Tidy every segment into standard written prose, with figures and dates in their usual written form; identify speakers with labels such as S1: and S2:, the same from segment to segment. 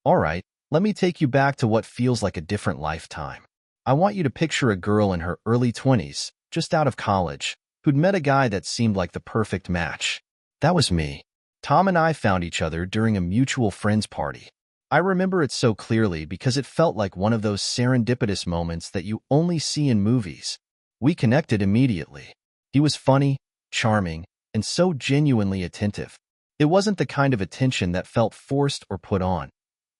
S1: Alright, let me take you back to what feels like a different lifetime. I want you to picture a girl in her early 20s, just out of college, who'd met a guy that seemed like the perfect match. That was me. Tom and I found each other during a mutual friends party. I remember it so clearly because it felt like one of those serendipitous moments that you only see in movies. We connected immediately. He was funny, charming, and so genuinely attentive. It wasn't the kind of attention that felt forced or put on.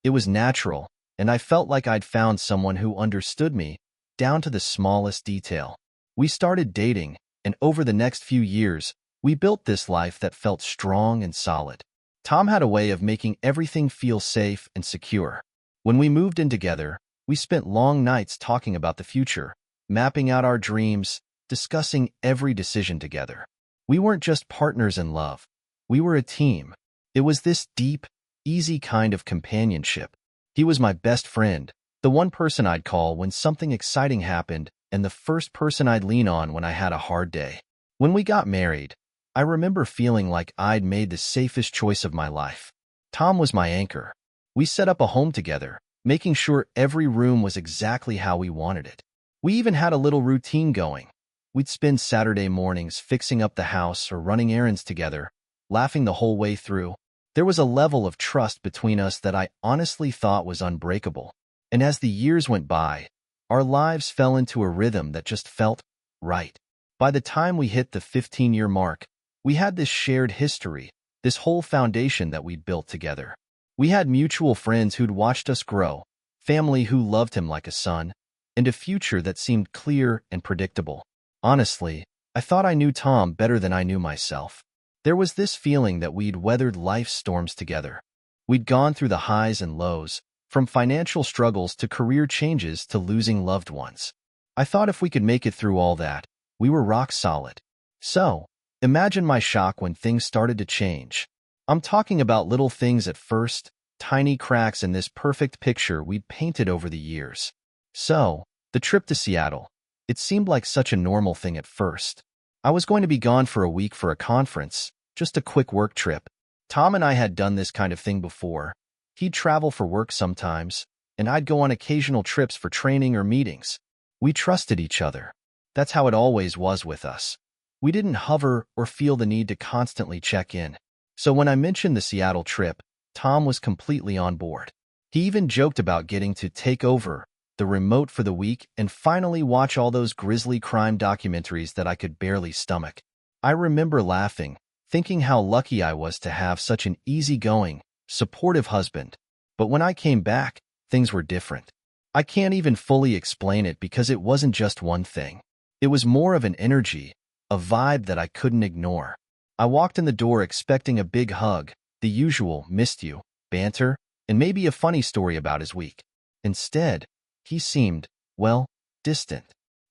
S1: It was natural, and I felt like I'd found someone who understood me, down to the smallest detail. We started dating, and over the next few years, we built this life that felt strong and solid. Tom had a way of making everything feel safe and secure. When we moved in together, we spent long nights talking about the future, mapping out our dreams, discussing every decision together. We weren't just partners in love. We were a team. It was this deep, easy kind of companionship. He was my best friend, the one person I'd call when something exciting happened, and the first person I'd lean on when I had a hard day. When we got married, I remember feeling like I'd made the safest choice of my life. Tom was my anchor. We set up a home together, making sure every room was exactly how we wanted it. We even had a little routine going. We'd spend Saturday mornings fixing up the house or running errands together, laughing the whole way through. There was a level of trust between us that I honestly thought was unbreakable. And as the years went by, our lives fell into a rhythm that just felt right. By the time we hit the 15-year mark, we had this shared history, this whole foundation that we'd built together. We had mutual friends who'd watched us grow, family who loved him like a son, and a future that seemed clear and predictable. Honestly, I thought I knew Tom better than I knew myself. There was this feeling that we'd weathered life's storms together. We'd gone through the highs and lows, from financial struggles to career changes to losing loved ones. I thought if we could make it through all that, we were rock solid. So, imagine my shock when things started to change. I'm talking about little things at first, tiny cracks in this perfect picture we'd painted over the years. So, the trip to Seattle. It seemed like such a normal thing at first. I was going to be gone for a week for a conference, just a quick work trip. Tom and I had done this kind of thing before. He'd travel for work sometimes, and I'd go on occasional trips for training or meetings. We trusted each other. That's how it always was with us. We didn't hover or feel the need to constantly check in. So when I mentioned the Seattle trip, Tom was completely on board. He even joked about getting to take over the remote for the week and finally watch all those grisly crime documentaries that I could barely stomach. I remember laughing, thinking how lucky I was to have such an easygoing, supportive husband. But when I came back, things were different. I can't even fully explain it because it wasn't just one thing. It was more of an energy, a vibe that I couldn't ignore. I walked in the door expecting a big hug, the usual "missed you" banter, and maybe a funny story about his week. Instead, he seemed, well, distant.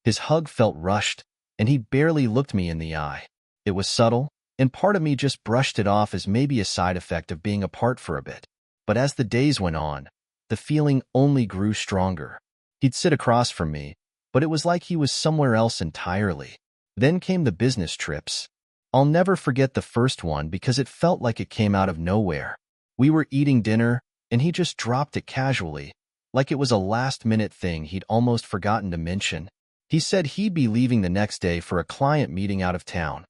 S1: His hug felt rushed, and he barely looked me in the eye. It was subtle, and part of me just brushed it off as maybe a side effect of being apart for a bit. But as the days went on, the feeling only grew stronger. He'd sit across from me, but it was like he was somewhere else entirely. Then came the business trips. I'll never forget the first one because it felt like it came out of nowhere. We were eating dinner, and he just dropped it casually, like it was a last-minute thing he'd almost forgotten to mention. He said he'd be leaving the next day for a client meeting out of town.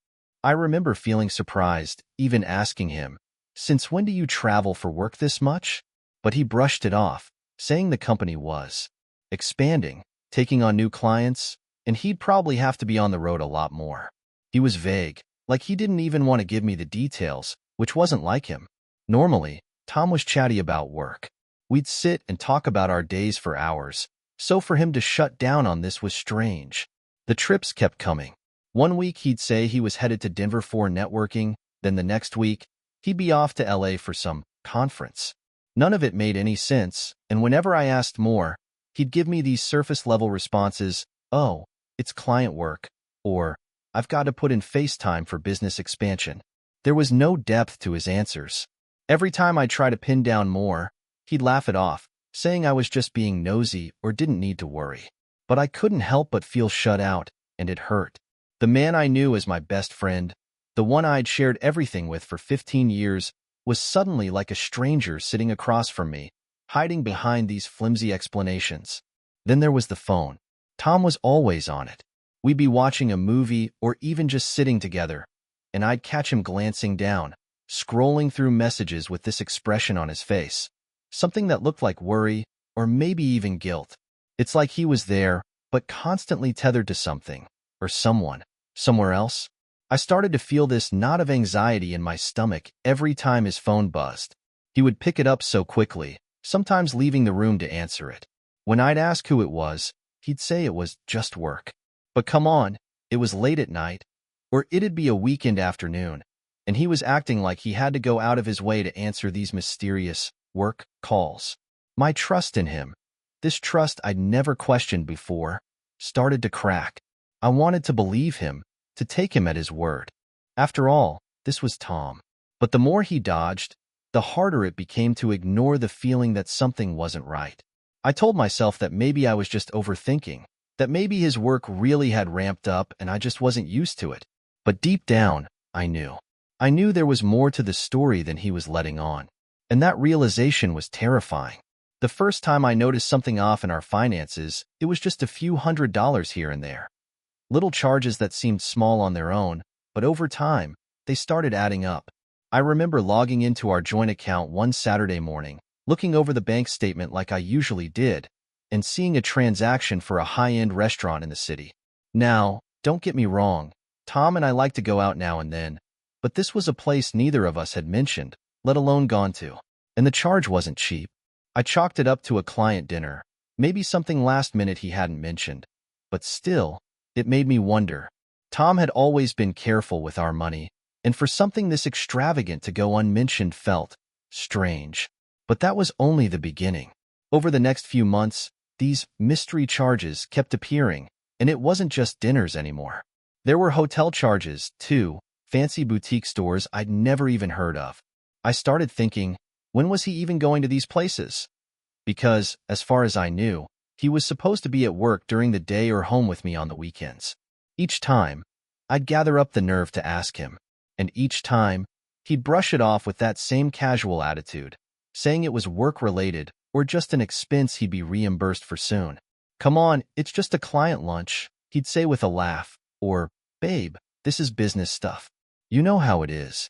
S1: I remember feeling surprised, even asking him, "Since when do you travel for work this much?" But he brushed it off, saying the company was expanding, taking on new clients, and he'd probably have to be on the road a lot more. He was vague, like he didn't even want to give me the details, which wasn't like him. Normally, Tom was chatty about work. We'd sit and talk about our days for hours, so for him to shut down on this was strange. The trips kept coming. One week he'd say he was headed to Denver for networking, then the next week, he'd be off to LA for some conference. None of it made any sense, and whenever I asked more, he'd give me these surface-level responses, "Oh, it's client work," or "I've got to put in FaceTime for business expansion." There was no depth to his answers. Every time I tried to pin down more, he'd laugh it off, saying I was just being nosy or didn't need to worry. But I couldn't help but feel shut out, and it hurt. The man I knew as my best friend, the one I'd shared everything with for 15 years, was suddenly like a stranger sitting across from me, hiding behind these flimsy explanations. Then there was the phone. Tom was always on it. We'd be watching a movie or even just sitting together, and I'd catch him glancing down, scrolling through messages with this expression on his face, something that looked like worry or maybe even guilt. It's like he was there, but constantly tethered to something or someone, somewhere else. I started to feel this knot of anxiety in my stomach every time his phone buzzed. He would pick it up so quickly, sometimes leaving the room to answer it. When I'd ask who it was, he'd say it was just work. But come on, it was late at night, or it'd be a weekend afternoon, and he was acting like he had to go out of his way to answer these mysterious work calls. My trust in him, this trust I'd never questioned before, started to crack. I wanted to believe him, to take him at his word. After all, this was Tom. But the more he dodged, the harder it became to ignore the feeling that something wasn't right. I told myself that maybe I was just overthinking, that maybe his work really had ramped up and I just wasn't used to it. But deep down, I knew. I knew there was more to the story than he was letting on. And that realization was terrifying. The first time I noticed something off in our finances, it was just a few $100s here and there. Little charges that seemed small on their own, but over time, they started adding up. I remember logging into our joint account one Saturday morning, looking over the bank statement like I usually did, and seeing a transaction for a high-end restaurant in the city. Now, don't get me wrong, Tom and I like to go out now and then, but this was a place neither of us had mentioned, let alone gone to. And the charge wasn't cheap. I chalked it up to a client dinner, maybe something last minute he hadn't mentioned. But still, it made me wonder. Tom had always been careful with our money, and for something this extravagant to go unmentioned felt strange. But that was only the beginning. Over the next few months, these mystery charges kept appearing, and it wasn't just dinners anymore. There were hotel charges, too, fancy boutique stores I'd never even heard of. I started thinking, when was he even going to these places? Because, as far as I knew, he was supposed to be at work during the day or home with me on the weekends. Each time, I'd gather up the nerve to ask him, and each time, he'd brush it off with that same casual attitude, saying it was work-related or just an expense he'd be reimbursed for soon. Come on, it's just a client lunch, he'd say with a laugh, or, babe, this is business stuff. You know how it is.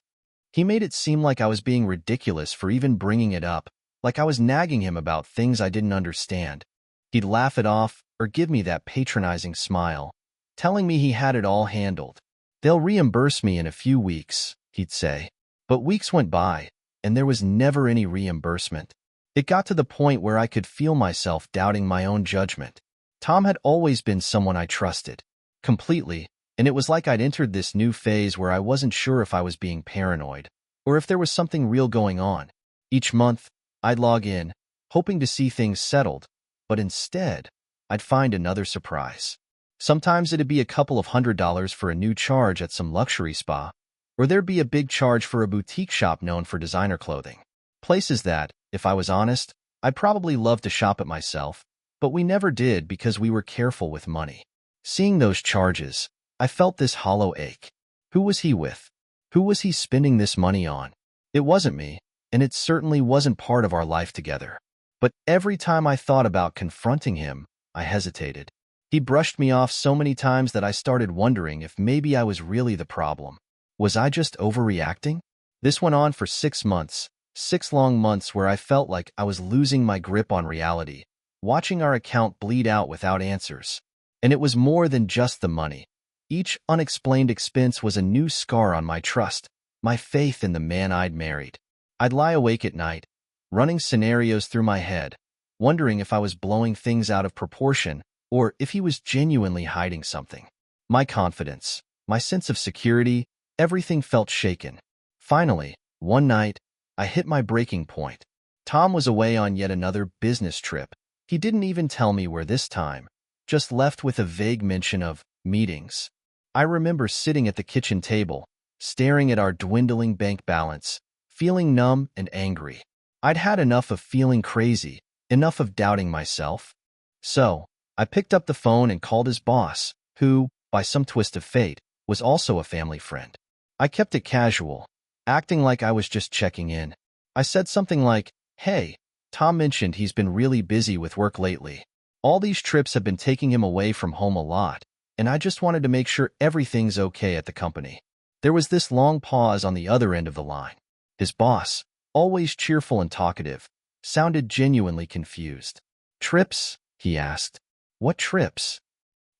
S1: He made it seem like I was being ridiculous for even bringing it up, like I was nagging him about things I didn't understand. He'd laugh it off or give me that patronizing smile, telling me he had it all handled. They'll reimburse me in a few weeks, he'd say. But weeks went by, and there was never any reimbursement. It got to the point where I could feel myself doubting my own judgment. Tom had always been someone I trusted, completely, and it was like I'd entered this new phase where I wasn't sure if I was being paranoid, or if there was something real going on. Each month, I'd log in, hoping to see things settled, but instead, I'd find another surprise. Sometimes it'd be a couple of $100s for a new charge at some luxury spa, or there'd be a big charge for a boutique shop known for designer clothing. Places that, if I was honest, I'd probably love to shop at myself, but we never did because we were careful with money. Seeing those charges, I felt this hollow ache. Who was he with? Who was he spending this money on? It wasn't me, and it certainly wasn't part of our life together. But every time I thought about confronting him, I hesitated. He brushed me off so many times that I started wondering if maybe I was really the problem. Was I just overreacting? This went on for 6 months, 6 long months where I felt like I was losing my grip on reality, watching our account bleed out without answers. And it was more than just the money. Each unexplained expense was a new scar on my trust, my faith in the man I'd married. I'd lie awake at night, running scenarios through my head, wondering if I was blowing things out of proportion or if he was genuinely hiding something. My confidence, my sense of security, everything felt shaken. Finally, one night, I hit my breaking point. Tom was away on yet another business trip. He didn't even tell me where this time, just left with a vague mention of meetings. I remember sitting at the kitchen table, staring at our dwindling bank balance, feeling numb and angry. I'd had enough of feeling crazy, enough of doubting myself. So, I picked up the phone and called his boss, who, by some twist of fate, was also a family friend. I kept it casual, acting like I was just checking in. I said something like, "Hey, Tom mentioned he's been really busy with work lately. All these trips have been taking him away from home a lot, and I just wanted to make sure everything's okay at the company. There was this long pause on the other end of the line. His boss, always cheerful and talkative, sounded genuinely confused. Trips? He asked. What trips?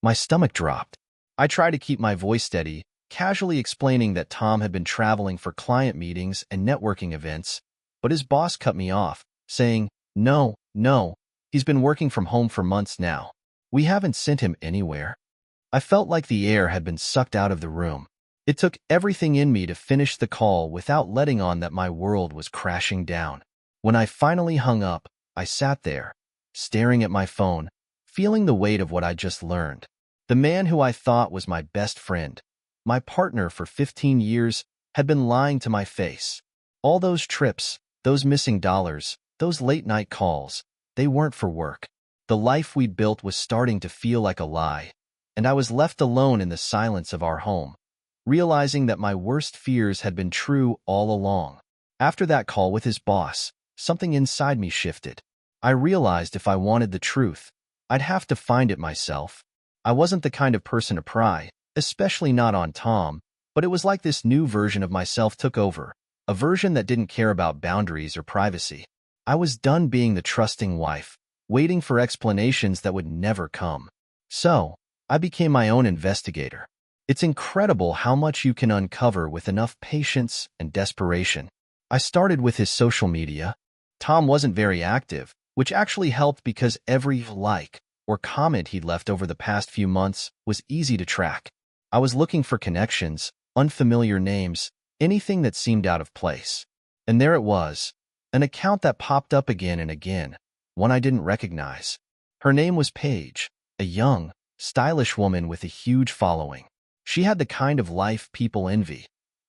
S1: My stomach dropped. I tried to keep my voice steady, casually explaining that Tom had been traveling for client meetings and networking events, but his boss cut me off, saying, No, he's been working from home for months now. We haven't sent him anywhere. I felt like the air had been sucked out of the room. It took everything in me to finish the call without letting on that my world was crashing down. When I finally hung up, I sat there, staring at my phone, feeling the weight of what I just learned. The man who I thought was my best friend, my partner for 15 years, had been lying to my face. All those trips, those missing dollars, those late-night calls, they weren't for work. The life we'd built was starting to feel like a lie, and I was left alone in the silence of our home, realizing that my worst fears had been true all along. After that call with his boss, something inside me shifted. I realized if I wanted the truth, I'd have to find it myself. I wasn't the kind of person to pry, especially not on Tom, but it was like this new version of myself took over, a version that didn't care about boundaries or privacy. I was done being the trusting wife, waiting for explanations that would never come. So, I became my own investigator. It's incredible how much you can uncover with enough patience and desperation. I started with his social media. Tom wasn't very active, which actually helped because every like or comment he'd left over the past few months was easy to track. I was looking for connections, unfamiliar names, anything that seemed out of place. And there it was, an account that popped up again and again, one I didn't recognize. Her name was Paige, a young, stylish woman with a huge following. She had the kind of life people envy.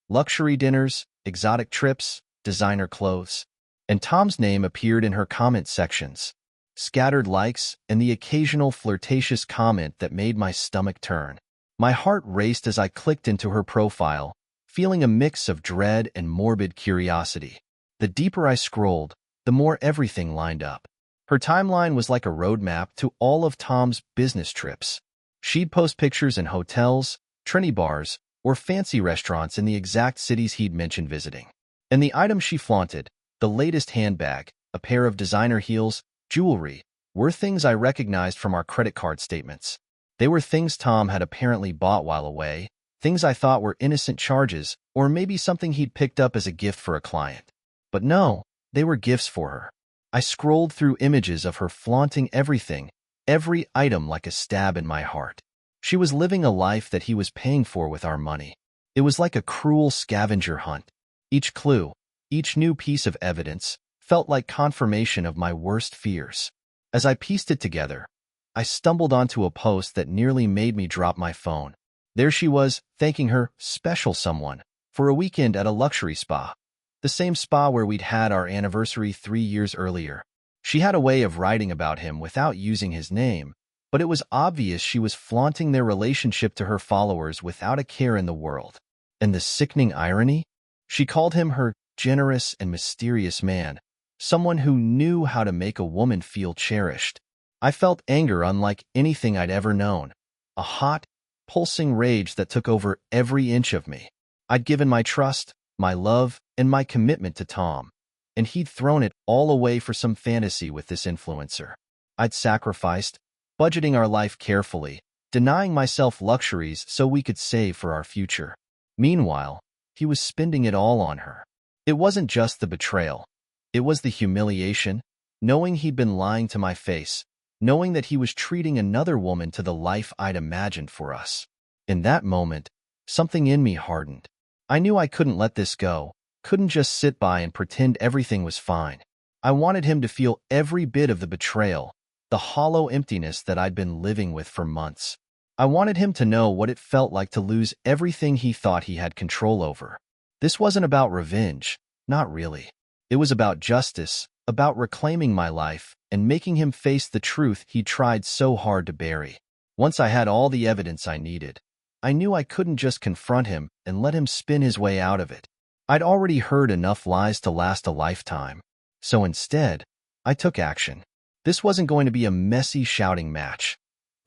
S1: Luxury dinners, exotic trips, designer clothes. And Tom's name appeared in her comment sections. Scattered likes and the occasional flirtatious comment that made my stomach turn. My heart raced as I clicked into her profile, feeling a mix of dread and morbid curiosity. The deeper I scrolled, the more everything lined up. Her timeline was like a roadmap to all of Tom's business trips. She'd post pictures in hotels, trendy bars, or fancy restaurants in the exact cities he'd mentioned visiting. And the items she flaunted, the latest handbag, a pair of designer heels, jewelry, were things I recognized from our credit card statements. They were things Tom had apparently bought while away, things I thought were innocent charges, or maybe something he'd picked up as a gift for a client. But no, they were gifts for her. I scrolled through images of her flaunting everything, every item like a stab in my heart. She was living a life that he was paying for with our money. It was like a cruel scavenger hunt. Each clue, each new piece of evidence, felt like confirmation of my worst fears. As I pieced it together, I stumbled onto a post that nearly made me drop my phone. There she was, thanking her special someone for a weekend at a luxury spa, the same spa where we'd had our anniversary 3 years earlier. She had a way of writing about him without using his name, but it was obvious she was flaunting their relationship to her followers without a care in the world. And the sickening irony? She called him her generous and mysterious man, someone who knew how to make a woman feel cherished. I felt anger unlike anything I'd ever known, a hot, pulsing rage that took over every inch of me. I'd given my trust, my love, and my commitment to Tom, and he'd thrown it all away for some fantasy with this influencer. I'd sacrificed, budgeting our life carefully, denying myself luxuries so we could save for our future. Meanwhile, he was spending it all on her. It wasn't just the betrayal. It was the humiliation, knowing he'd been lying to my face, knowing that he was treating another woman to the life I'd imagined for us. In that moment, something in me hardened. I knew I couldn't let this go, couldn't just sit by and pretend everything was fine. I wanted him to feel every bit of the betrayal, the hollow emptiness that I'd been living with for months. I wanted him to know what it felt like to lose everything he thought he had control over. This wasn't about revenge, not really. It was about justice, about reclaiming my life and making him face the truth he tried so hard to bury. Once I had all the evidence I needed, I knew I couldn't just confront him and let him spin his way out of it. I'd already heard enough lies to last a lifetime. So instead, I took action. This wasn't going to be a messy shouting match.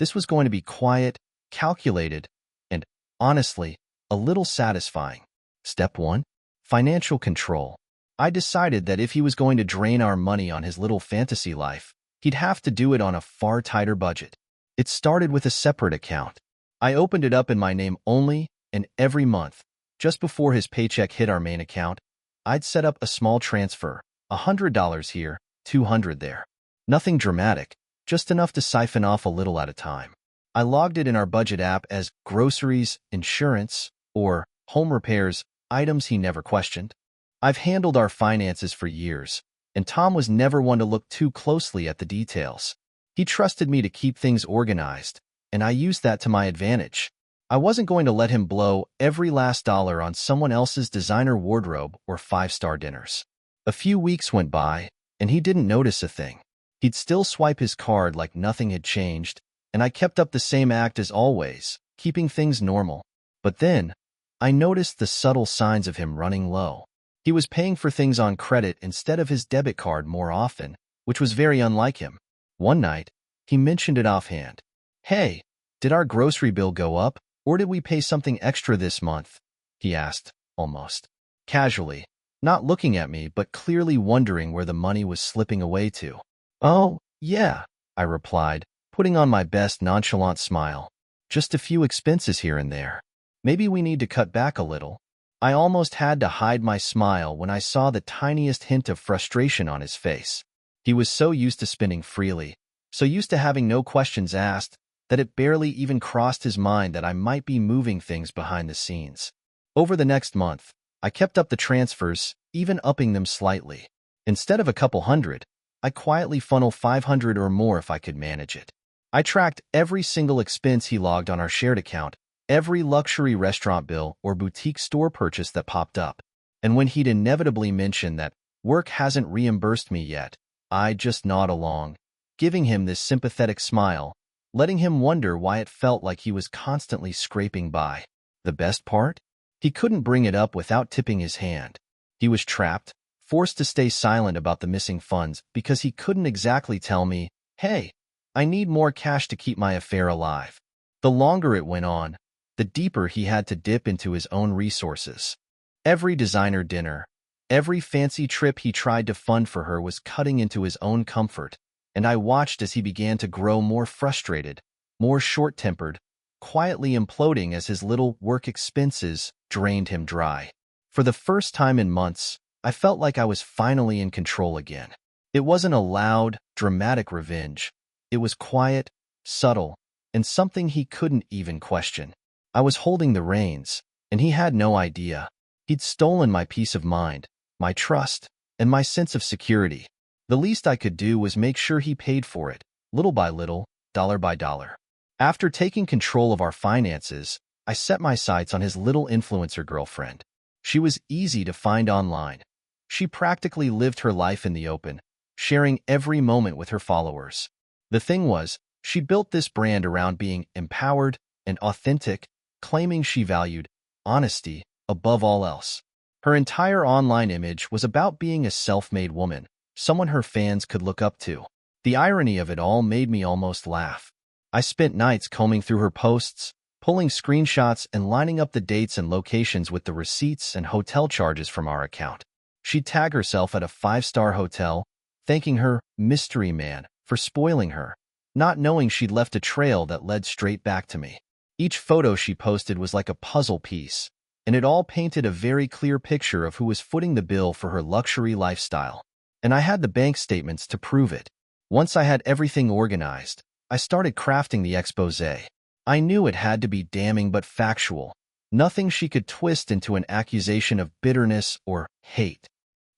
S1: This was going to be quiet, calculated, and, honestly, a little satisfying. Step 1. Financial control. I decided that if he was going to drain our money on his little fantasy life, he'd have to do it on a far tighter budget. It started with a separate account. I opened it up in my name only, and every month, just before his paycheck hit our main account, I'd set up a small transfer, $100 here, $200 there. Nothing dramatic, just enough to siphon off a little at a time. I logged it in our budget app as groceries, insurance, or home repairs, items he never questioned. I've handled our finances for years, and Tom was never one to look too closely at the details. He trusted me to keep things organized, and I used that to my advantage. I wasn't going to let him blow every last dollar on someone else's designer wardrobe or five-star dinners. A few weeks went by, and he didn't notice a thing. He'd still swipe his card like nothing had changed, and I kept up the same act as always, keeping things normal. But then, I noticed the subtle signs of him running low. He was paying for things on credit instead of his debit card more often, which was very unlike him. One night, he mentioned it offhand. "Hey, did our grocery bill go up, or did we pay something extra this month?" he asked, almost casually, not looking at me but clearly wondering where the money was slipping away to. "Oh, yeah," I replied, putting on my best nonchalant smile. "Just a few expenses here and there. Maybe we need to cut back a little." I almost had to hide my smile when I saw the tiniest hint of frustration on his face. He was so used to spending freely, so used to having no questions asked, that it barely even crossed his mind that I might be moving things behind the scenes. Over the next month, I kept up the transfers, even upping them slightly. Instead of a couple hundred, I quietly funneled 500 or more if I could manage it. I tracked every single expense he logged on our shared account, every luxury restaurant bill or boutique store purchase that popped up. And when he'd inevitably mention that work hasn't reimbursed me yet, I'd just nod along, giving him this sympathetic smile, letting him wonder why it felt like he was constantly scraping by. The best part? He couldn't bring it up without tipping his hand. He was trapped, forced to stay silent about the missing funds because he couldn't exactly tell me, "Hey, I need more cash to keep my affair alive." The longer it went on, the deeper he had to dip into his own resources. Every designer dinner, every fancy trip he tried to fund for her was cutting into his own comfort, and I watched as he began to grow more frustrated, more short-tempered, quietly imploding as his little work expenses drained him dry. For the first time in months, I felt like I was finally in control again. It wasn't a loud, dramatic revenge. It was quiet, subtle, and something he couldn't even question. I was holding the reins, and he had no idea. He'd stolen my peace of mind, my trust, and my sense of security. The least I could do was make sure he paid for it, little by little, dollar by dollar. After taking control of our finances, I set my sights on his little influencer girlfriend. She was easy to find online. She practically lived her life in the open, sharing every moment with her followers. The thing was, she built this brand around being empowered and authentic, claiming she valued honesty above all else. Her entire online image was about being a self-made woman, someone her fans could look up to. The irony of it all made me almost laugh. I spent nights combing through her posts, pulling screenshots and lining up the dates and locations with the receipts and hotel charges from our account. She'd tag herself at a 5-star hotel, thanking her mystery man for spoiling her, not knowing she'd left a trail that led straight back to me. Each photo she posted was like a puzzle piece, and it all painted a very clear picture of who was footing the bill for her luxury lifestyle. And I had the bank statements to prove it. Once I had everything organized, I started crafting the exposé. I knew it had to be damning but factual, nothing she could twist into an accusation of bitterness or hate.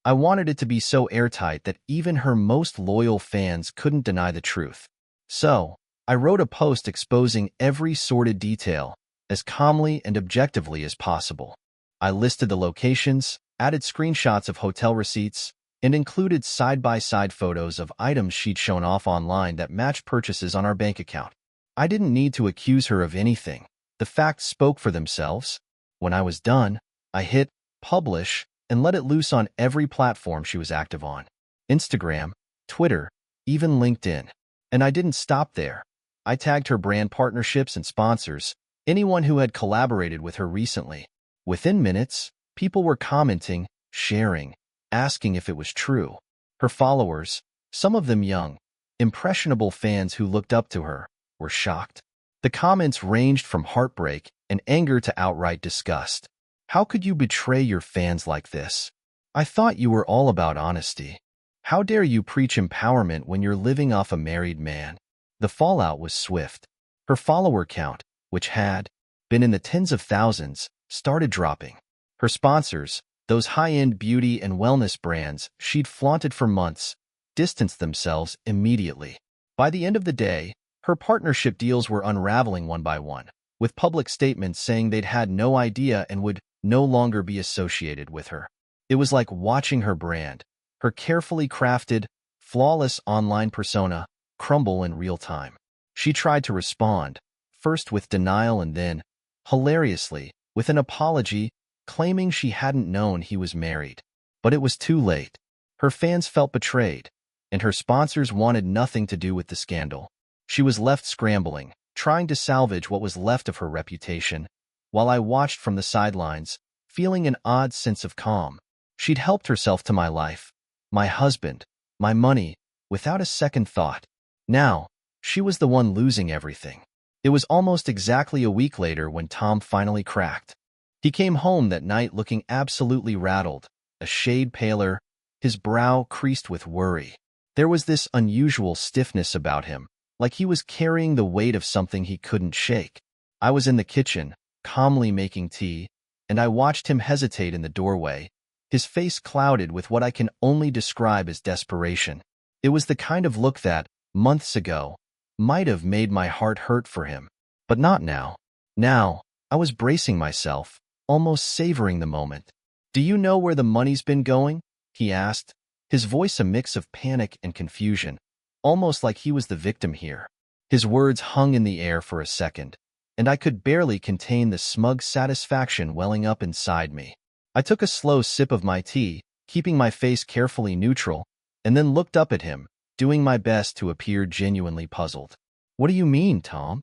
S1: I wanted it to be so airtight that even her most loyal fans couldn't deny the truth. So, I wrote a post exposing every sordid detail, as calmly and objectively as possible. I listed the locations, added screenshots of hotel receipts, and included side-by-side photos of items she'd shown off online that matched purchases on our bank account. I didn't need to accuse her of anything. The facts spoke for themselves. When I was done, I hit publish and let it loose on every platform she was active on. Instagram, Twitter, even LinkedIn. And I didn't stop there. I tagged her brand partnerships and sponsors, anyone who had collaborated with her recently. Within minutes, people were commenting, sharing, asking if it was true. Her followers, some of them young, impressionable fans who looked up to her, were shocked. The comments ranged from heartbreak and anger to outright disgust. How could you betray your fans like this? I thought you were all about honesty. How dare you preach empowerment when you're living off a married man? The fallout was swift. Her follower count, which had been in the tens of thousands, started dropping. Her sponsors, those high-end beauty and wellness brands she'd flaunted for months, distanced themselves immediately. By the end of the day, her partnership deals were unraveling one by one, with public statements saying they'd had no idea and would no longer be associated with her. It was like watching her brand, her carefully crafted, flawless online persona, crumble in real time. She tried to respond, first with denial and then, hilariously, with an apology, claiming she hadn't known he was married. But it was too late. Her fans felt betrayed, and her sponsors wanted nothing to do with the scandal. She was left scrambling, trying to salvage what was left of her reputation, while I watched from the sidelines, feeling an odd sense of calm. She'd helped herself to my life, my husband, my money, without a second thought. Now, she was the one losing everything. It was almost exactly a week later when Tom finally cracked. He came home that night looking absolutely rattled, a shade paler, his brow creased with worry. There was this unusual stiffness about him, like he was carrying the weight of something he couldn't shake. I was in the kitchen, calmly making tea, and I watched him hesitate in the doorway, his face clouded with what I can only describe as desperation. It was the kind of look that, months ago, might have made my heart hurt for him. But not now. Now, I was bracing myself, almost savoring the moment. "Do you know where the money's been going?" he asked, his voice a mix of panic and confusion, almost like he was the victim here. His words hung in the air for a second, and I could barely contain the smug satisfaction welling up inside me. I took a slow sip of my tea, keeping my face carefully neutral, and then looked up at him, doing my best to appear genuinely puzzled. "What do you mean, Tom?"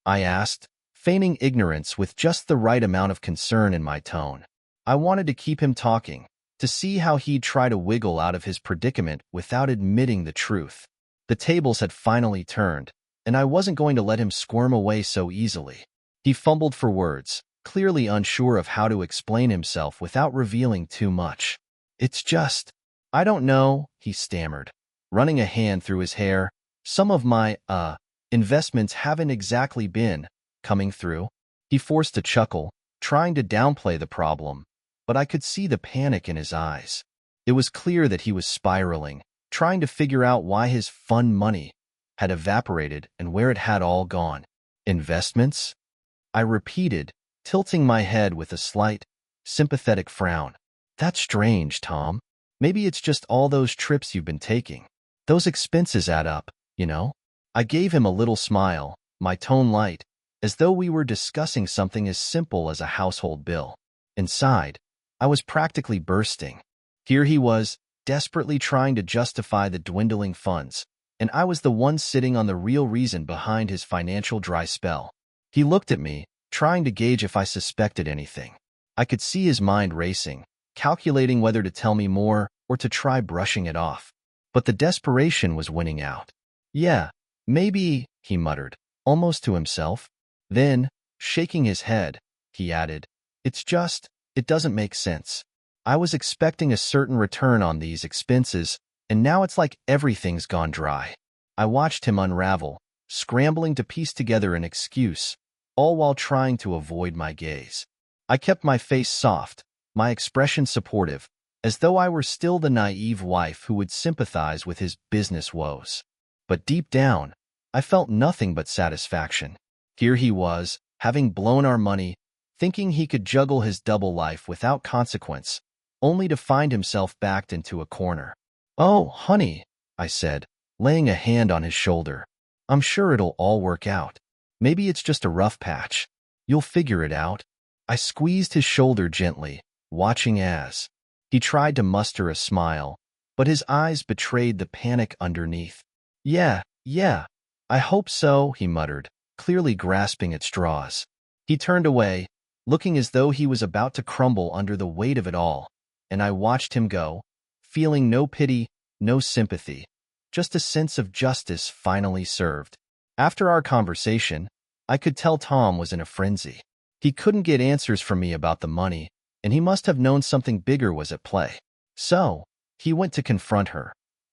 S1: I asked, feigning ignorance with just the right amount of concern in my tone. I wanted to keep him talking, to see how he'd try to wiggle out of his predicament without admitting the truth. The tables had finally turned, and I wasn't going to let him squirm away so easily. He fumbled for words, clearly unsure of how to explain himself without revealing too much. "It's just, I don't know," he stammered, running a hand through his hair. "Some of my, investments haven't exactly been coming through." He forced a chuckle, trying to downplay the problem, but I could see the panic in his eyes. It was clear that he was spiraling, trying to figure out why his fun money had evaporated and where it had all gone. "Investments?" I repeated, tilting my head with a slight, sympathetic frown. "That's strange, Tom. Maybe it's just all those trips you've been taking. Those expenses add up, you know?" I gave him a little smile, my tone light, as though we were discussing something as simple as a household bill. Inside, I was practically bursting. Here he was, desperately trying to justify the dwindling funds, and I was the one sitting on the real reason behind his financial dry spell. He looked at me, trying to gauge if I suspected anything. I could see his mind racing, calculating whether to tell me more or to try brushing it off. But the desperation was winning out. "Yeah, maybe," he muttered, almost to himself. Then, shaking his head, he added, "It's just, it doesn't make sense. I was expecting a certain return on these expenses, and now it's like everything's gone dry." I watched him unravel, scrambling to piece together an excuse, all while trying to avoid my gaze. I kept my face soft, my expression supportive, as though I were still the naive wife who would sympathize with his business woes. But deep down, I felt nothing but satisfaction. Here he was, having blown our money, thinking he could juggle his double life without consequence, only to find himself backed into a corner. "Oh, honey," I said, laying a hand on his shoulder. "I'm sure it'll all work out. Maybe it's just a rough patch. You'll figure it out." I squeezed his shoulder gently, watching as he tried to muster a smile, but his eyes betrayed the panic underneath. Yeah, I hope so, he muttered, clearly grasping at straws. He turned away, looking as though he was about to crumble under the weight of it all, and I watched him go, feeling no pity, no sympathy, just a sense of justice finally served. After our conversation, I could tell Tom was in a frenzy. He couldn't get answers from me about the money, and he must have known something bigger was at play. So, he went to confront her,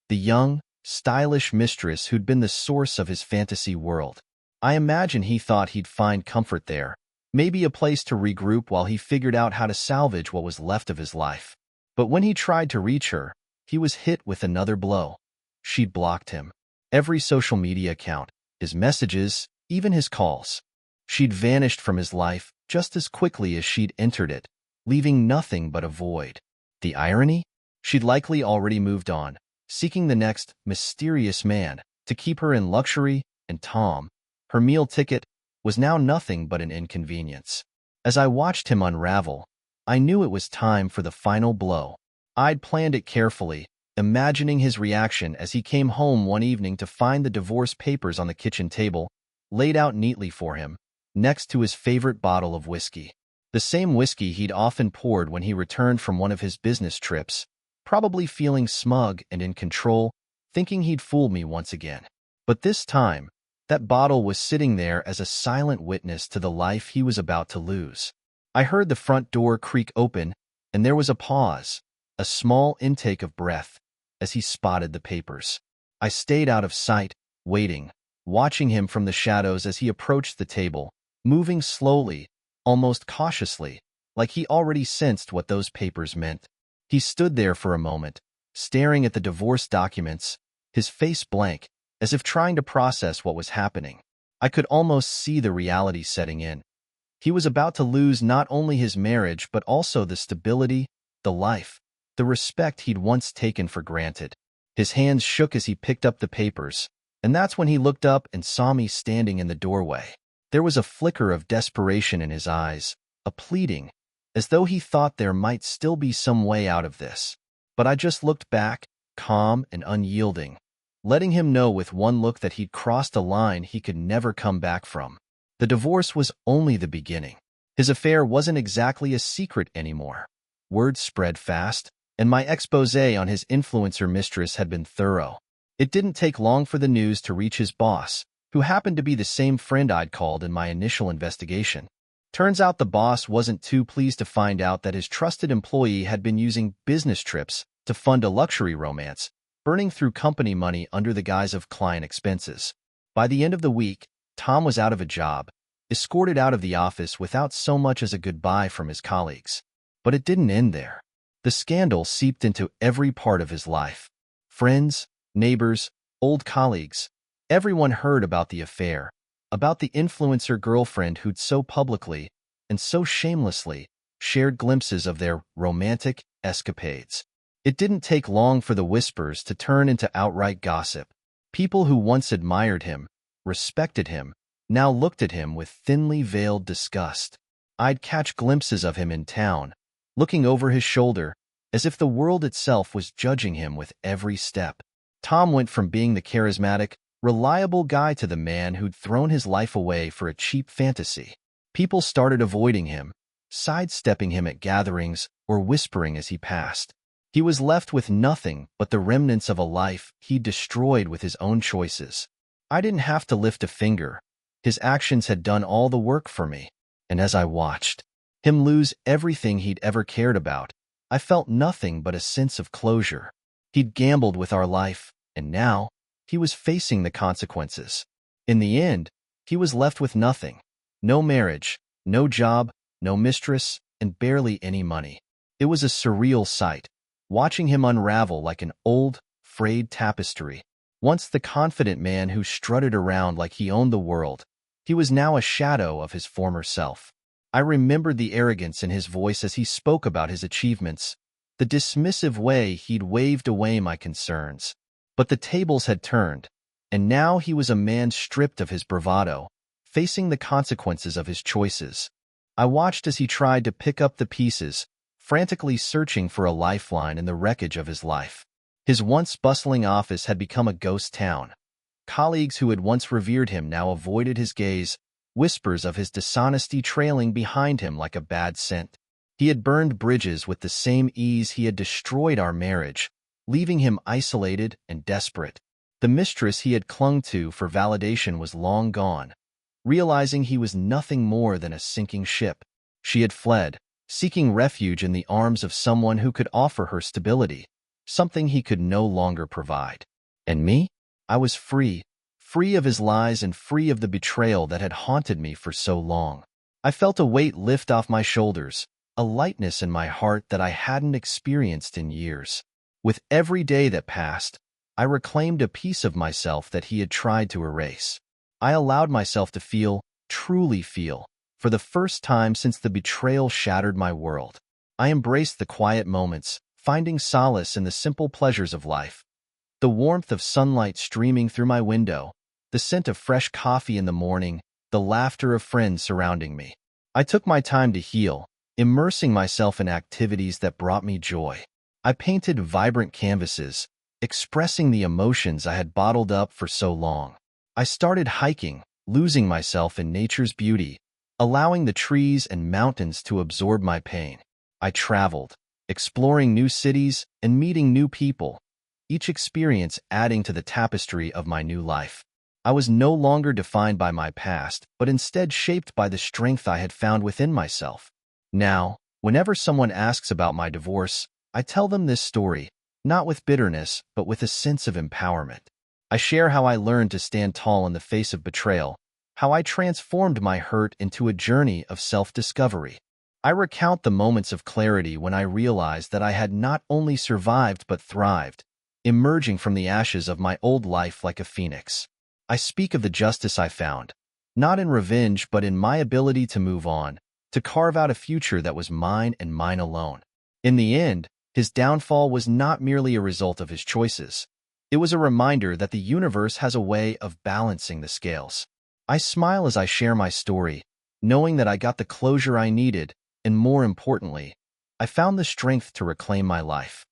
S1: the young, stylish mistress who'd been the source of his fantasy world. I imagine he thought he'd find comfort there, maybe a place to regroup while he figured out how to salvage what was left of his life. But when he tried to reach her, he was hit with another blow. She'd blocked him. Every social media account, his messages, even his calls. She'd vanished from his life just as quickly as she'd entered it, leaving nothing but a void. The irony? She'd likely already moved on, seeking the next mysterious man to keep her in luxury, and Tom, her meal ticket, was now nothing but an inconvenience. As I watched him unravel, I knew it was time for the final blow. I'd planned it carefully, imagining his reaction as he came home one evening to find the divorce papers on the kitchen table, laid out neatly for him, next to his favorite bottle of whiskey. The same whiskey he'd often poured when he returned from one of his business trips, probably feeling smug and in control, thinking he'd fooled me once again. But this time, that bottle was sitting there as a silent witness to the life he was about to lose. I heard the front door creak open, and there was a pause, a small intake of breath, as he spotted the papers. I stayed out of sight, waiting, watching him from the shadows as he approached the table, moving slowly, almost cautiously, like he already sensed what those papers meant. He stood there for a moment, staring at the divorce documents, his face blank, as if trying to process what was happening. I could almost see the reality setting in. He was about to lose not only his marriage but also the stability, the life, the respect he'd once taken for granted. His hands shook as he picked up the papers, and that's when he looked up and saw me standing in the doorway. There was a flicker of desperation in his eyes, a pleading, as though he thought there might still be some way out of this. But I just looked back, calm and unyielding, letting him know with one look that he'd crossed a line he could never come back from. The divorce was only the beginning. His affair wasn't exactly a secret anymore. Word spread fast, and my exposé on his influencer mistress had been thorough. It didn't take long for the news to reach his boss, who happened to be the same friend I'd called in my initial investigation. Turns out the boss wasn't too pleased to find out that his trusted employee had been using business trips to fund a luxury romance, burning through company money under the guise of client expenses. By the end of the week, Tom was out of a job, escorted out of the office without so much as a goodbye from his colleagues. But it didn't end there. The scandal seeped into every part of his life. Friends, neighbors, old colleagues, everyone heard about the affair, about the influencer girlfriend who'd so publicly, and so shamelessly, shared glimpses of their romantic escapades. It didn't take long for the whispers to turn into outright gossip. People who once admired him, respected him, now looked at him with thinly veiled disgust. I'd catch glimpses of him in town, looking over his shoulder, as if the world itself was judging him with every step. Tom went from being the charismatic, reliable guy to the man who'd thrown his life away for a cheap fantasy. People started avoiding him, sidestepping him at gatherings or whispering as he passed. He was left with nothing but the remnants of a life he'd destroyed with his own choices. I didn't have to lift a finger. His actions had done all the work for me. And as I watched him lose everything he'd ever cared about, I felt nothing but a sense of closure. He'd gambled with our life, and now he was facing the consequences. In the end, he was left with nothing. No marriage, no job, no mistress, and barely any money. It was a surreal sight, watching him unravel like an old, frayed tapestry. Once the confident man who strutted around like he owned the world, he was now a shadow of his former self. I remembered the arrogance in his voice as he spoke about his achievements, the dismissive way he'd waved away my concerns. But the tables had turned, and now he was a man stripped of his bravado, facing the consequences of his choices. I watched as he tried to pick up the pieces, frantically searching for a lifeline in the wreckage of his life. His once bustling office had become a ghost town. Colleagues who had once revered him now avoided his gaze, whispers of his dishonesty trailing behind him like a bad scent. He had burned bridges with the same ease he had destroyed our marriage, leaving him isolated and desperate. The mistress he had clung to for validation was long gone. Realizing he was nothing more than a sinking ship, she had fled, seeking refuge in the arms of someone who could offer her stability, something he could no longer provide. And me? I was free, free of his lies and free of the betrayal that had haunted me for so long. I felt a weight lift off my shoulders, a lightness in my heart that I hadn't experienced in years. With every day that passed, I reclaimed a piece of myself that he had tried to erase. I allowed myself to feel, truly feel, for the first time since the betrayal shattered my world. I embraced the quiet moments, finding solace in the simple pleasures of life. The warmth of sunlight streaming through my window, the scent of fresh coffee in the morning, the laughter of friends surrounding me. I took my time to heal, immersing myself in activities that brought me joy. I painted vibrant canvases, expressing the emotions I had bottled up for so long. I started hiking, losing myself in nature's beauty, allowing the trees and mountains to absorb my pain. I traveled, exploring new cities and meeting new people, each experience adding to the tapestry of my new life. I was no longer defined by my past, but instead shaped by the strength I had found within myself. Now, whenever someone asks about my divorce, I tell them this story, not with bitterness, but with a sense of empowerment. I share how I learned to stand tall in the face of betrayal, how I transformed my hurt into a journey of self-discovery. I recount the moments of clarity when I realized that I had not only survived but thrived, emerging from the ashes of my old life like a phoenix. I speak of the justice I found, not in revenge but in my ability to move on, to carve out a future that was mine and mine alone. In the end, his downfall was not merely a result of his choices. It was a reminder that the universe has a way of balancing the scales. I smile as I share my story, knowing that I got the closure I needed, and more importantly, I found the strength to reclaim my life.